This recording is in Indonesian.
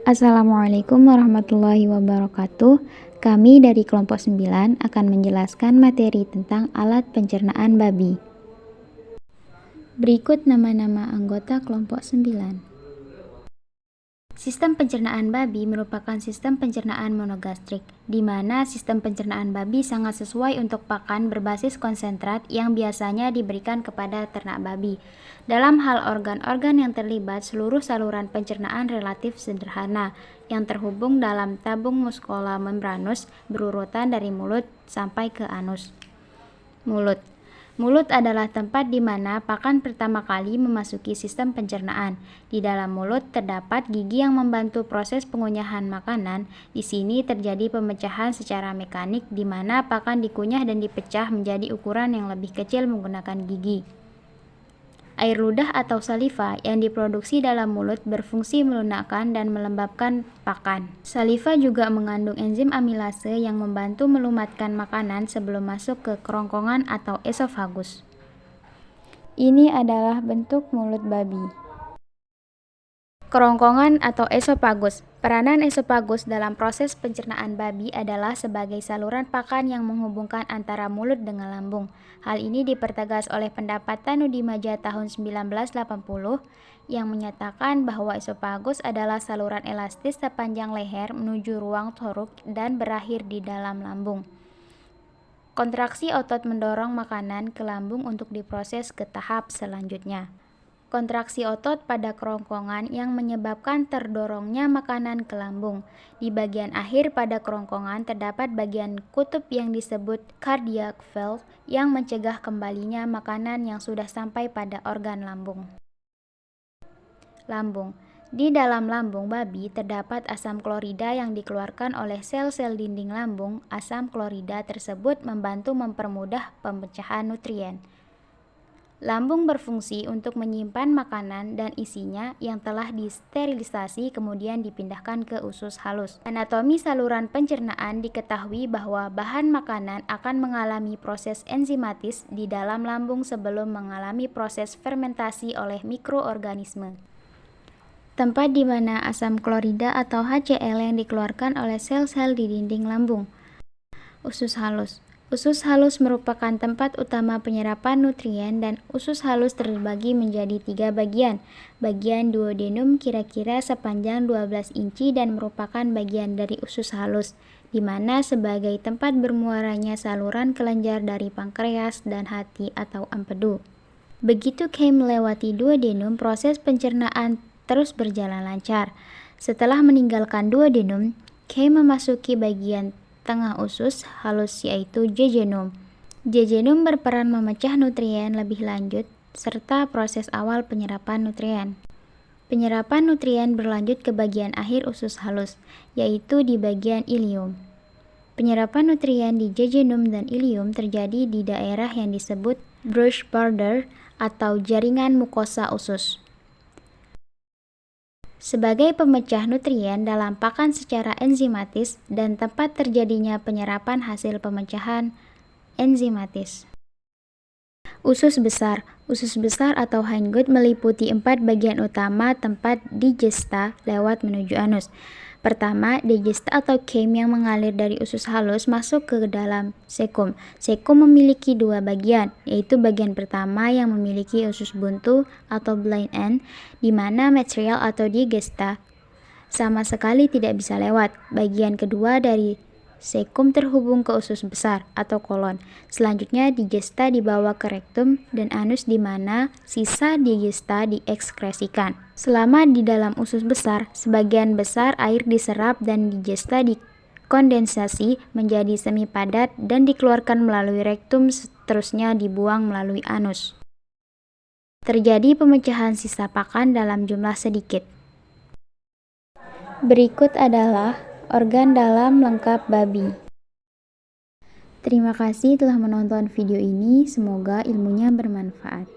Assalamualaikum warahmatullahi wabarakatuh. Kami dari kelompok 9 akan menjelaskan materi tentang alat pencernaan babi. Berikut nama-nama anggota kelompok 9. Sistem pencernaan babi merupakan sistem pencernaan monogastrik, di mana sistem pencernaan babi sangat sesuai untuk pakan berbasis konsentrat yang biasanya diberikan kepada ternak babi. Dalam hal organ-organ yang terlibat, seluruh saluran pencernaan relatif sederhana yang terhubung dalam tabung muscola membranus berurutan dari mulut sampai ke anus. Mulut adalah tempat di mana pakan pertama kali memasuki sistem pencernaan. Di dalam mulut terdapat gigi yang membantu proses pengunyahan makanan. Di sini terjadi pemecahan secara mekanik di mana pakan dikunyah dan dipecah menjadi ukuran yang lebih kecil menggunakan gigi. Air ludah atau saliva yang diproduksi dalam mulut berfungsi melunakkan dan melembabkan pakan. Saliva juga mengandung enzim amilase yang membantu melumatkan makanan sebelum masuk ke kerongkongan atau esofagus. Ini adalah bentuk mulut babi. Kerongkongan atau esofagus. Peranan esofagus dalam proses pencernaan babi adalah sebagai saluran pakan yang menghubungkan antara mulut dengan lambung. Hal ini dipertegas oleh pendapat Tanudimaja tahun 1980 yang menyatakan bahwa esofagus adalah saluran elastis sepanjang leher menuju ruang thoruk dan berakhir di dalam lambung. Kontraksi otot mendorong makanan ke lambung untuk diproses ke tahap selanjutnya. Kontraksi otot pada kerongkongan yang menyebabkan terdorongnya makanan ke lambung. Di bagian akhir pada kerongkongan terdapat bagian kutub yang disebut cardiac valve yang mencegah kembalinya makanan yang sudah sampai pada organ lambung. Lambung. Di dalam lambung babi terdapat asam klorida yang dikeluarkan oleh sel-sel dinding lambung. Asam klorida tersebut membantu mempermudah pemecahan nutrien. Lambung berfungsi untuk menyimpan makanan dan isinya yang telah disterilisasi kemudian dipindahkan ke usus halus. Anatomi saluran pencernaan diketahui bahwa bahan makanan akan mengalami proses enzimatis di dalam lambung sebelum mengalami proses fermentasi oleh mikroorganisme. Tempat di mana asam klorida atau HCl yang dikeluarkan oleh sel-sel di dinding lambung. Usus halus. Usus halus merupakan tempat utama penyerapan nutrien dan usus halus terbagi menjadi 3 bagian. Bagian duodenum kira-kira sepanjang 12 inci dan merupakan bagian dari usus halus, di mana sebagai tempat bermuaranya saluran kelenjar dari pankreas dan hati atau empedu. Begitu Kay melewati duodenum, proses pencernaan terus berjalan lancar. Setelah meninggalkan duodenum, Kay memasuki bagian tengah usus halus yaitu jejunum. Jejunum berperan memecah nutrien lebih lanjut serta proses awal penyerapan nutrien. Penyerapan nutrien berlanjut ke bagian akhir usus halus yaitu di bagian ilium. Penyerapan nutrien di jejunum dan ilium terjadi di daerah yang disebut brush border atau jaringan mukosa usus. Sebagai pemecah nutrien dalam pakan secara enzimatis dan tempat terjadinya penyerapan hasil pemecahan enzimatis. Usus besar. Usus besar atau hindgut meliputi 4 bagian utama tempat digesta lewat menuju anus. Pertama, digesta atau chyme yang mengalir dari usus halus masuk ke dalam cecum. Cecum memiliki 2 bagian, yaitu bagian pertama yang memiliki usus buntu atau blind end, di mana material atau digesta sama sekali tidak bisa lewat. Bagian kedua dari cecum terhubung ke usus besar atau kolon. Selanjutnya digesta dibawa ke rektum dan anus di mana sisa digesta diekskresikan. Selama di dalam usus besar, sebagian besar air diserap dan digesta dikondensasi menjadi semi padat dan dikeluarkan melalui rektum, seterusnya dibuang melalui anus. Terjadi pemecahan sisa pakan dalam jumlah sedikit. Berikut adalah organ dalam lengkap babi. Terima kasih telah menonton video ini, semoga ilmunya bermanfaat.